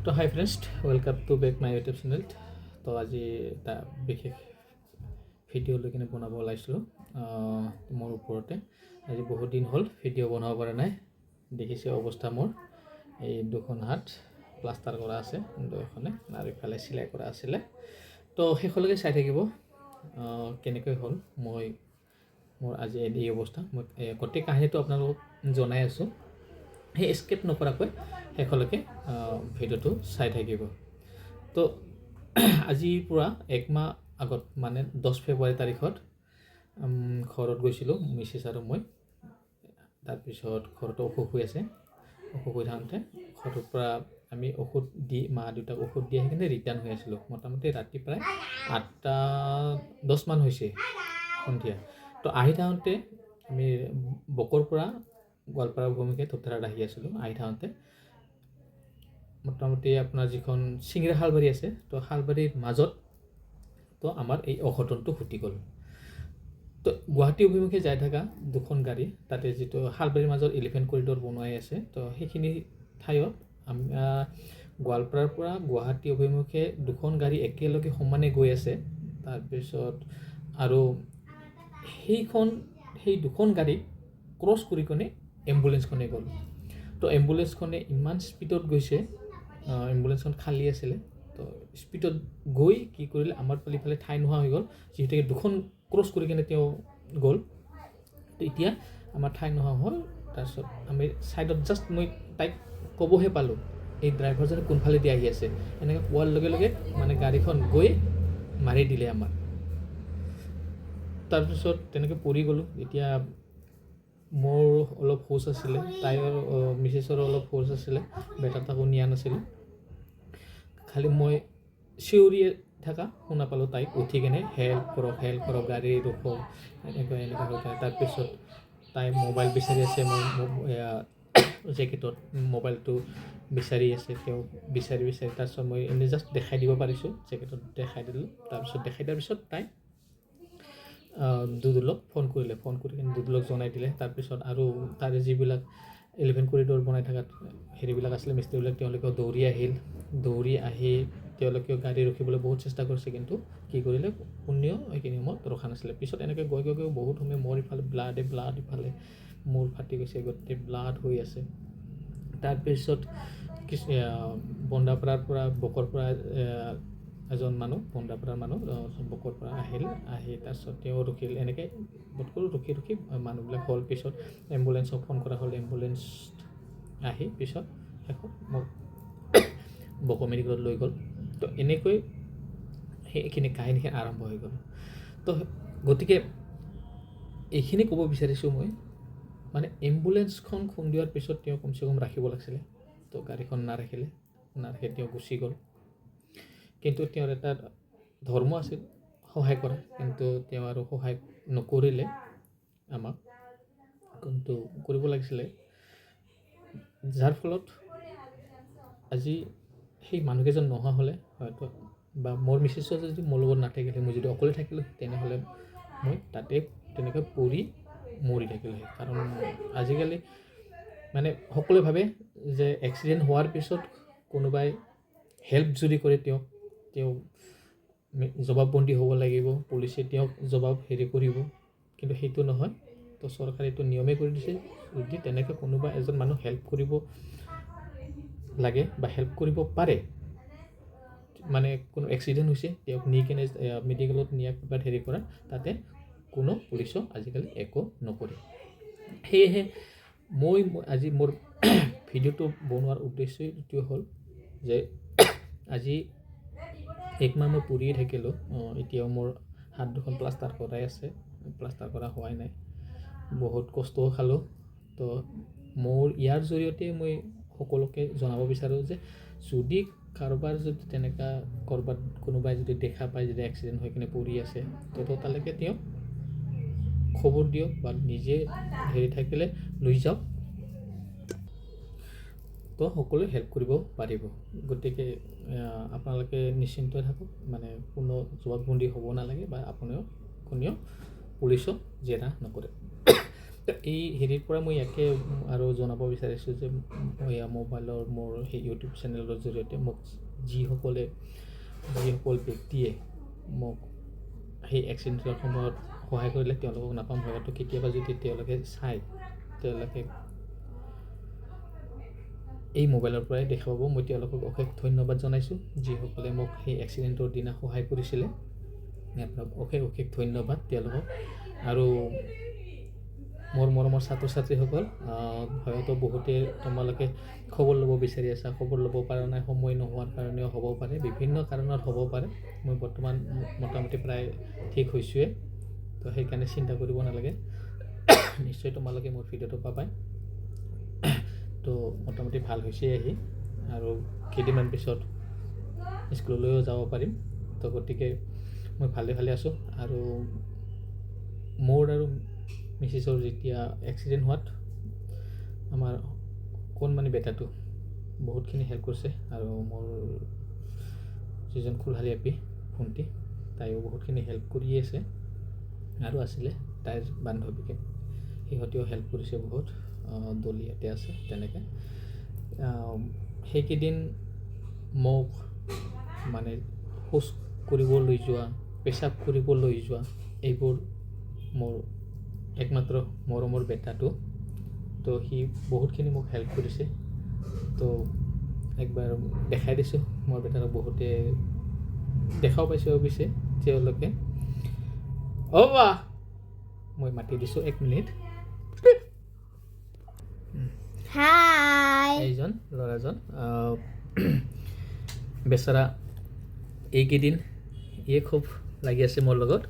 তো hi friends, welcome to back my YouTube channel. তো আজি এটা বিশেষ ভিডিঅ' লৈ কিনে বনাব ওলাইছিলোঁ মোৰ ওপৰতে। আজি বহুত দিন হ'ল ভিডিঅ' বনাব পৰা নাই। দেখিছে অৱস্থা মোৰ, এই দুখন হাত প্লাষ্টাৰ কৰা আছে, দুয়োখনে, আৰু ইফালে চিলাই কৰা আছিলে। তো শেষলৈকে চাই থাকিব কেনেকৈ হ'ল মোৰ আজি এই অৱস্থা। মই গোটেই কাহিনীটো আপোনালোকক জনাই আছোঁ। সেই স্কিপ নকৰাকৈ শেষলৈকে ভিডিঅ'টো চাই থাকিব। তো আজিৰ পৰা এক মাহ আগত, মানে 10 ফেব্ৰুৱাৰী তাৰিখত ঘৰত গৈছিলোঁ, মিছেছ আৰু মই। তাৰপিছত ঘৰতো অসুখ হৈ আছে। অসুখ হৈ থাকোঁতে ঘৰৰ পৰা আমি ঔষধ দি, মা দেউতাক ঔষধ দি আহি কিনে ৰিটাৰ্ণ হৈ আছিলোঁ। মোটামুটি ৰাতি প্ৰায় 8:10 মান হৈছে সন্ধিয়া। তো আহি থাকোঁতে আমি বকৰ পৰা গোৱালপাৰা অভিমুখে ধূপধাৰাত আহি আছিলোঁ। আহি থাকোঁতে মোটামুটি আপোনাৰ যিখন চিংৰা শালবাৰী আছে, তো শালবাৰীৰ মাজত তো আমাৰ এই অঘটনটো ঘটি গ'ল। তো গুৱাহাটী অভিমুখে যাই থকা দুখন গাড়ী, তাতে যিটো শালবাৰীৰ মাজত এলিফেণ্ট কৰিডৰ বনোৱাই আছে, তো সেইখিনি ঠাইত গোৱালপাৰাৰ পৰা গুৱাহাটী অভিমুখে দুখন গাড়ী একেলগে সমানে গৈ আছে। তাৰপিছত আৰু সেই দুখন গাড়ী ক্ৰছ কৰি কিনে এম্বুলেঞ্চখনে গ'ল। তো এম্বুলেঞ্চখনে ইমান স্পীডত গৈছে, এম্বুলেঞ্চখন খালী আছিলে। তো স্পীডত গৈ কি কৰিলে, আমাৰ ফালে ঠাই নোহোৱা হৈ গ'ল। যিহেতুকে দুখন ক্ৰছ কৰি কিনে তেওঁ গ'ল, তো এতিয়া আমাৰ ঠাই নোহোৱা হ'ল। তাৰপিছত আমি ছাইডত জাষ্ট মই তাইক ক'বহে পালোঁ, এই ড্ৰাইভাৰজনে কোনফালেদি আহি আছে। এনেকৈ কোৱাৰ লগে লগে মানে গাড়ীখন গৈ মাৰি দিলে আমাক। তাৰপিছত তেনেকৈ পৰি গ'লোঁ। এতিয়া মোৰ অলপ হুচ আছিলে, তাইৰ মিছেছৰো অলপ হুচ আছিলে, বেটা তাকো নিয়া নাছিলোঁ। খালি মই চিঞৰি থকা শুনা পালোঁ তাইক, উঠি কিনে হেল্প কৰক, গাড়ী ৰখক, এনেকুৱা হৈ যায়। তাৰপিছত তাই মোবাইল বিচাৰি আছে, মই জেকেটত মোবাইলটো বিচাৰি আছে, তেওঁ বিচাৰি তাৰপিছত মই এনেই জাষ্ট দেখাই দিব পাৰিছোঁ, জেকেটত দেখাই দিলোঁ। তাৰপিছত দেখাই দিয়াৰ পিছত তাই দুদুলক ফোন কৰিলে, ফোন কৰি কিনে দুদুলক জনাই দিলে। তাৰপিছত আৰু তাৰে যিবিলাক এলিফেণ্ট কৰিডৰ বনাই থকা হেৰিবিলাক আছিলে, মিস্ত্ৰীবিলাক, তেওঁলোকেও দৌৰি আহি তেওঁলোকেও গাড়ী ৰখিবলৈ বহুত চেষ্টা কৰিছে, কিন্তু কি কৰিলে, কোনেও সেইখিনি সময়ত ৰখা নাছিলে। পিছত এনেকৈ গৈ বহুত সময় মোৰ ইফালে ব্লাড ইফালে মূৰ ফাটি গৈছে, গোটেই ব্লাড হৈ আছে। তাৰপিছত বন্দাপাৰাৰ পৰা, বকৰ পৰা এজন মানুহ, বন্দাপাৰাৰ মানুহ বকৰ পৰা আহি তাৰপিছত তেওঁ ৰখিল। এনেকৈ বটকৰো ৰখি মানুহবিলাক হ'ল। পিছত এম্বুলেঞ্চক ফোন কৰা হ'ল, এম্বুলেঞ্চ আহি পিছত শেষত মোক বকো মেডিকেলত লৈ গ'ল। তো এনেকৈ সেইখিনি কাহিনীখিনি আৰম্ভ হৈ গ'ল। তো গতিকে এইখিনি ক'ব বিচাৰিছোঁ মই, মানে এম্বুলেঞ্চখন খুন্দিওৱাৰ পিছত তেওঁ কমচে কম ৰাখিব লাগিছিলে। তো গাড়ীখন নাৰাখি তেওঁ গুচি গ'ল। কিন্তু তেওঁৰ এটা ধৰ্ম আছিল সহায় কৰা, কিন্তু তেওঁ আৰু সহায় নকৰিলে আমাক, কিন্তু কৰিব লাগিছিলে। যাৰ ফলত আজি সেই মানুহকেইজন নোহোৱা হ'লে হয়তো, বা মোৰ মিছেছো যদি মোৰ লগত নাথাকিলে, মই যদি অকলে থাকিলোঁ, তেনেহ'লে মই তাতে তেনেকৈ পৰি মৰি থাকিলোঁ। কাৰণ আজিকালি মানে সকলোৱে ভাবে যে এক্সিডেণ্ট হোৱাৰ পিছত কোনোবাই হেল্প যদি কৰে তেওঁ জবাববন্দী হ'ব লাগিব, পুলিচে তেওঁক জবাব কৰিব, কিন্তু সেইটো নহয়। তো চৰকাৰে এইটো নিয়মেই কৰি দিছে, যদি তেনেকৈ কোনোবা এজন মানুহ হেল্প কৰিব লাগে বা হেল্প কৰিব পাৰে, মানে কোনো এক্সিডেণ্ট হৈছে, তেওঁক নি কিনে মেডিকেলত নিয়াৰ কিবা কৰা, তাতে কোনো পুলিচো আজিকালি একো নকৰে। সেয়েহে মই আজি মোৰ ভিডিঅ'টো বনোৱাৰ উদ্দেশ্যই এইটো হ'ল যে আজি এক মাহ মই পৰিয়ে থাকিলোঁ। এতিয়াও মোৰ হাত দুখন প্লাষ্টাৰ কৰাই আছে, প্লাষ্টাৰ কৰা হোৱাই নাই। বহুত কষ্টও খালোঁ। তো মোৰ ইয়াৰ জৰিয়তে মই সকলোকে জনাব বিচাৰোঁ যে যদি কাৰোবাৰ যদি তেনেকুৱা ক'ৰবাত কোনোবাই যদি দেখা পায়, যদি এক্সিডেণ্ট হৈ কিনে পৰি আছে, তো তালৈকে তেওঁ খবৰ দিয়ক বা নিজে থাকিলে লৈ যাওক, তো সকলোৱে হেল্প কৰিব পাৰিব। গতিকে আপোনালোকে নিশ্চিন্ত থাকক, মানে কোনো জবাববন্দী হ'ব নালাগে, বা কোনেও পুলিচক জেৰা নকৰে। এই হেৰিৰ পৰা মই ইয়াকে আৰু জনাব বিচাৰিছোঁ যে মোবাইলৰ মোৰ সেই ইউটিউব চেনেলৰ জৰিয়তে মোক যিসকল ব্যক্তিয়ে মোক সেই এক্সিডেণ্টৰ সময়ত সহায় কৰিলে তেওঁলোকক নাপাম, হয়তো কেতিয়াবা যদি তেওঁলোকে চায় তেওঁলোকে এই মোবাইলৰ পৰাই দেখা পাব। মই তেওঁলোকক অশেষ ধন্যবাদ জনাইছোঁ যিসকলে মোক সেই এক্সিডেণ্টৰ দিনা সহায় কৰিছিলে। আপোনাক অশেষ ধন্যবাদ তেওঁলোকক। আৰু মোৰ মৰমৰ ছাত্ৰ ছাত্ৰীসকল, হয়তো বহুতে তোমালোকে খবৰ ল'ব বিচাৰি আছা, খবৰ ল'ব পৰা নাই, সময় নোহোৱাৰ কাৰণেও হ'ব পাৰে, বিভিন্ন কাৰণত হ'ব পাৰে। মই বৰ্তমান মোটামুটি প্ৰায় ঠিক হৈছোঁৱে, তো সেইকাৰণে চিন্তা কৰিব নালাগে। নিশ্চয় তোমালোকে মোৰ ভিডিঅ'টো পাবাই। তো মোটামুটি ভাল হৈছে আহি, আৰু কেইদিনমান পিছত স্কুললৈও যাব পাৰিম। তো গতিকে মই ভালে আছোঁ। আৰু মোৰ আৰু মিছেছৰ যেতিয়া এক্সিডেণ্ট হোৱাত আমাৰ কণমানি বেটাটো বহুতখিনি হেল্প কৰিছে, আৰু মোৰ যিজন খুলহালী আপী ভণ্টি তাইও বহুতখিনি হেল্প কৰি আছে, আৰু আছিলে তাইৰ বান্ধৱীকে, সিহঁতেও হেল্প কৰিছে বহুত। দলি ইয়াতে আছে তেনেকৈ। সেইকেইদিন মোক মানে শৌচ কৰিবলৈ যোৱা, পেচাব কৰিবলৈ যোৱা, এইবোৰ মোৰ একমাত্ৰ মৰমৰ বেটাটো, তো সি বহুতখিনি মোক হেল্প কৰিছে। তো একবাৰ দেখাই দিছোঁ মোৰ বেটাক, বহুতে দেখাও পাইছে অৱশ্যে তেওঁলোকে। বা মই মাতি দিছোঁ 1 মিনিট। হাই, এইজন ল'ৰাজন বেচাৰা এইকেইদিন খুব লাগি আছে মোৰ লগত,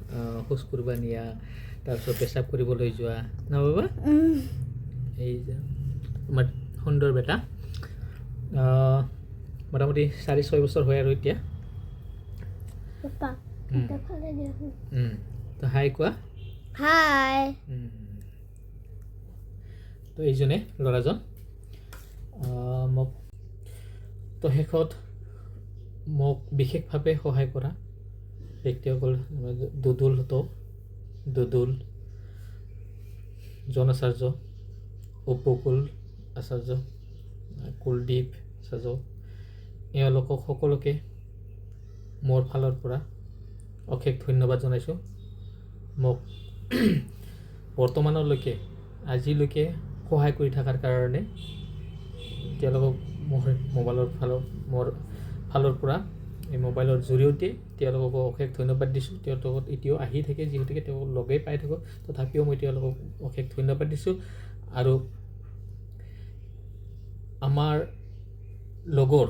শৌচ কৰিব নিয়া, তাৰপিছত পেচাব কৰিবলৈ যোৱা ন বাবা। এই যে আমাৰ সুন্দৰ বেটা, মোটামুটি 4-6 বছৰ হয় আৰু এতিয়া। তো হাই কোৱা। হাই। তো এইজনে ল'ৰাজন মোক তো শেষত মোক বিশেষভাৱে সহায় কৰা ব্যক্তিসকল দুদুল জন আচাৰ্য, উপকুল আচাৰ্য, কুলদীপ আচাৰ্য, এওঁলোকক সকলোকে মোৰ ফালৰ পৰা অশেষ ধন্যবাদ জনাইছোঁ। মোক বৰ্তমানলৈকে আজিলৈকে সহায় কৰি থকাৰ কাৰণে তেওঁলোকক মোৰ ফালৰ পৰা এই মোবাইলৰ জৰিয়তে তেওঁলোককো অশেষ ধন্যবাদ দিছোঁ। তেওঁলোকক এতিয়াও আহি থাকে, যিহেতুকে তেওঁলোকক লগেই পাই থাকোঁ, তথাপিও মই তেওঁলোকক অশেষ ধন্যবাদ দিছোঁ। আৰু আমাৰ লগৰ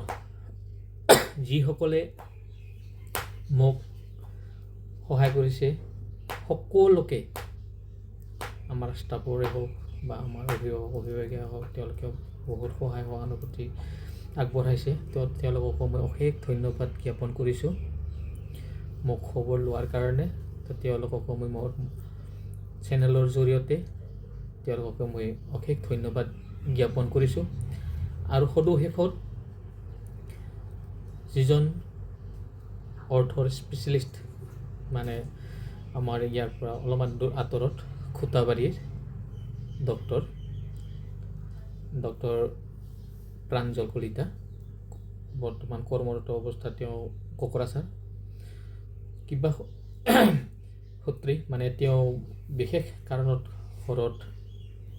যিসকলে মোক সহায় কৰিছে সকলোকে, আমাৰ ষ্টাফৰে হওক বা আমাৰ অভিভাৱকে হওক, তেওঁলোকেও বহুত সহায় সহানুভূতি আগবঢ়াইছে। তো তেওঁলোককো মই অশেষ ধন্যবাদ জ্ঞাপন কৰিছোঁ মোক খবৰ লোৱাৰ কাৰণে। তো তেওঁলোককো মই মোৰ চেনেলৰ জৰিয়তে তেওঁলোককো মই অশেষ ধন্যবাদ জ্ঞাপন কৰিছোঁ। আৰু সদুশেষত যিজন অৰ্থৰ স্পেচিয়েলিষ্ট, মানে আমাৰ ইয়াৰ পৰা অলপমান দূৰ আঁতৰত খুটাবাৰীৰ ডক্টৰ প্ৰাঞ্জল কলিতা, বৰ্তমান কৰ্মৰত অৱস্থাত তেওঁ কোকৰাঝাৰ। কিবা সূত্ৰে মানে তেওঁ বিশেষ কাৰণত ঘৰত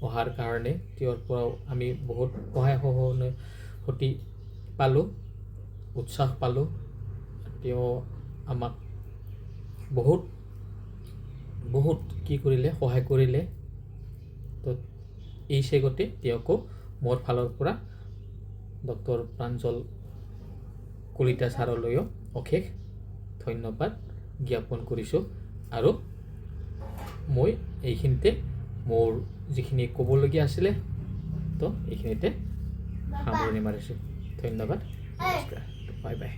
অহাৰ কাৰণে তেওঁৰ পৰাও আমি বহুত সহায় সহানুভূতি পালোঁ, উৎসাহ পালোঁ। তেওঁ আমাক বহুত কি কৰিলে, সহায় কৰিলে। তো এই চেগতে তেওঁকো মোৰ ফালৰ পৰা ডক্টৰ প্ৰাঞ্জল কলিতা ছাৰলৈও অশেষ ধন্যবাদ জ্ঞাপন কৰিছোঁ। আৰু মই এইখিনিতে মোৰ যিখিনি ক'বলগীয়া আছিলে, তো এইখিনিতে সামৰণি মাৰিছোঁ। ধন্যবাদ, নমস্কাৰ, বাই বাই।